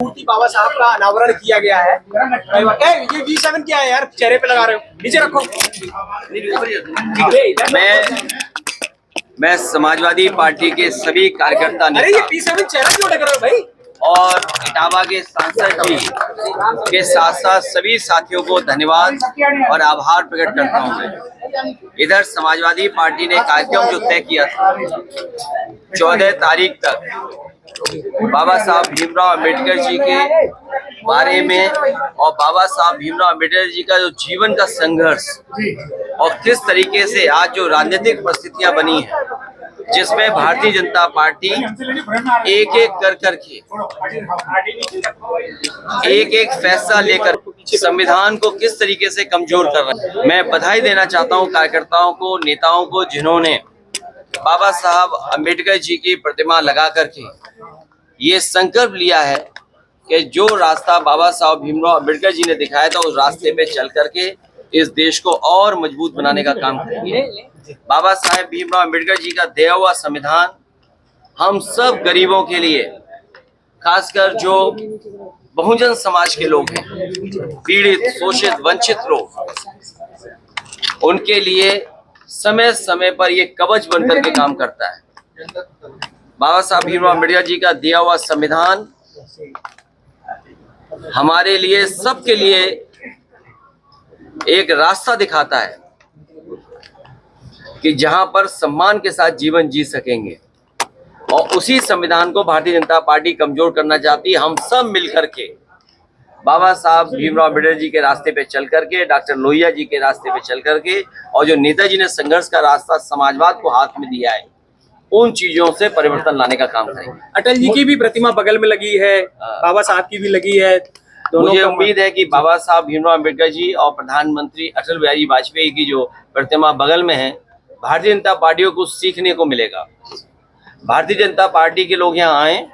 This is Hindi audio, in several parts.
मूर्ति बाबा साहब का अनावरण किया गया है। ये V7 क्या है यार, चेहरे पे लगा रहे हो, नीचे रखो। मैं समाजवादी पार्टी के सभी कार्यकर्ता अरे ये P7 चेहरा क्यों ढक रहे हो भाई? और इटावा के सांसद जी के साथ साथ सभी साथियों को धन्यवाद और आभार प्रकट करता हूं। मैं इधर समाजवादी पार्टी ने कार्यक्रम जो तय किया था 14 तारीख तक बाबा साहब भीमराव अंबेडकर जी के बारे में और बाबा साहब भीमराव अंबेडकर जी का जो जीवन का संघर्ष और किस तरीके से आज जो राजनीतिक परिस्थितियां बनी है, जिसमें भारतीय जनता पार्टी एक एक कर करके एक एक फैसला लेकर संविधान को किस तरीके से कमजोर कर रहा है। मैं बधाई देना चाहता हूं कार्यकर्ताओं को, नेताओं को, जिन्होंने बाबा साहब अंबेडकर जी की प्रतिमा लगा करके ये संकल्प लिया है कि जो रास्ता बाबा साहब भीमराव अंबेडकर जी ने दिखाया था उस रास्ते पे चल करके इस देश को और मजबूत बनाने का काम करेंगे। बाबा साहेब भीमराव अंबेडकर जी का दिया हुआ संविधान हम सब गरीबों के लिए, खासकर जो बहुजन समाज के लोग हैं, पीड़ित, शोषित, वंचित लोग, उनके लिए समय समय पर ये कवच बनकर के काम करता है। बाबा साहब भीमराव अंबेडकर जी का दिया हुआ संविधान हमारे लिए, सबके लिए एक रास्ता दिखाता है कि जहां पर सम्मान के साथ जीवन जी सकेंगे। और उसी संविधान को भारतीय जनता पार्टी कमजोर करना चाहती है। हम सब मिलकर के बाबा साहब भीमराव अंबेडकर जी के रास्ते पे चल करके, डॉक्टर लोहिया जी के रास्ते पे चल करके, और जो नेताजी ने संघर्ष का रास्ता समाजवाद को हाथ में दिया है, उन चीजों से परिवर्तन लाने का काम करेंगे। अटल जी की भी प्रतिमा बगल में लगी है, बाबा साहब की भी लगी है। मुझे उम्मीद है कि बाबा साहब भीमराव अंबेडकर जी और प्रधानमंत्री अटल बिहारी वाजपेयी की जो प्रतिमा बगल में है, भारतीय जनता पार्टी को कुछ सीखने को मिलेगा। भारतीय जनता पार्टी के लोग यहाँ आए,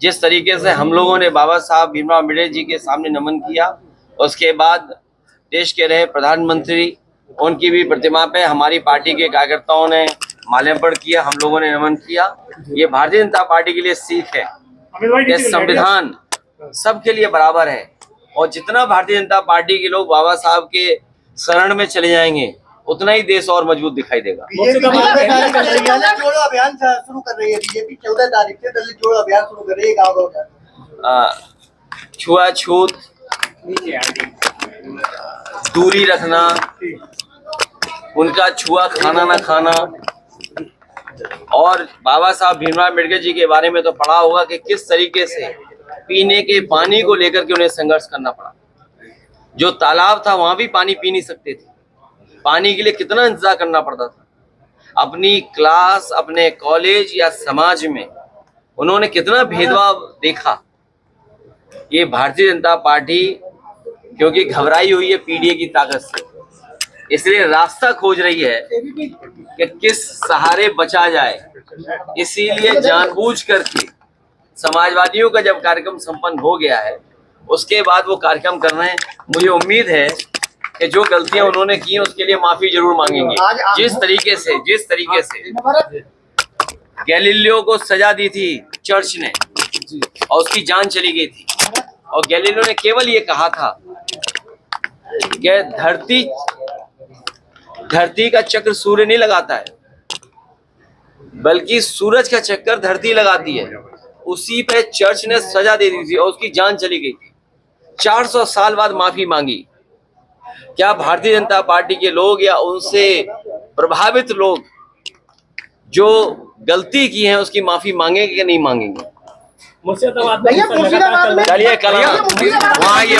जिस तरीके से हम लोगों ने बाबा साहब भीमराव अंबेडकर जी के सामने नमन किया, उसके बाद देश के रहे प्रधानमंत्री, उनकी भी प्रतिमा पे हमारी पार्टी के कार्यकर्ताओं ने माल्यार्पण किया, हम लोगों ने नमन किया। ये भारतीय जनता पार्टी के लिए सीख है कि संविधान सबके लिए बराबर है, और जितना भारतीय जनता पार्टी के लोग बाबा साहब के शरण में चले जाएंगे, उतना ही देश और मजबूत दिखाई देगा। जोड़ो अभियान शुरू कर रही है बीजेपी, 14 तारीख से दलित जोड़ो अभियान शुरू कर रही है गाँव-गाँव। छुआछूत, दूरी रखना, उनका छुआ खाना ना खाना, और बाबा साहब भीमराव अम्बेडकर जी के बारे में तो पढ़ा होगा कि किस तरीके से पीने के पानी को लेकर के उन्हें संघर्ष करना पड़ा। जो तालाब था वहां भी पानी पी नहीं सकते थे, पानी के लिए कितना इंतजार करना पड़ता था। अपनी क्लास, अपने कॉलेज या समाज में उन्होंने कितना भेदभाव देखा। ये भारतीय जनता पार्टी क्योंकि घबराई हुई है पीडीए की ताकत से, इसलिए रास्ता खोज रही है कि किस सहारे बचा जाए। इसीलिए जानबूझ करके समाजवादियों का जब कार्यक्रम संपन्न हो गया है, उसके बाद वो कार्यक्रम कर रहे हैं। मुझे उम्मीद है कि जो गलतियां उन्होंने की हैं उसके लिए माफी जरूर मांगेंगे। जिस तरीके से गैलीलियो को सजा दी थी चर्च ने और उसकी जान चली गई थी, और गैलीलियो ने केवल ये कहा था कि धरती का चक्र सूर्य नहीं लगाता है, बल्कि सूरज का चक्कर धरती लगाती है। उसी पे चर्च ने सजा दे दी थी और उसकी जान चली गई थी। 400 साल बाद माफी मांगी। क्या भारतीय जनता पार्टी के लोग या उनसे प्रभावित लोग जो गलती की है उसकी माफी मांगेंगे कि नहीं मांगेंगे? मुझसे तो बात नहीं। चलिए कल वहाँ ये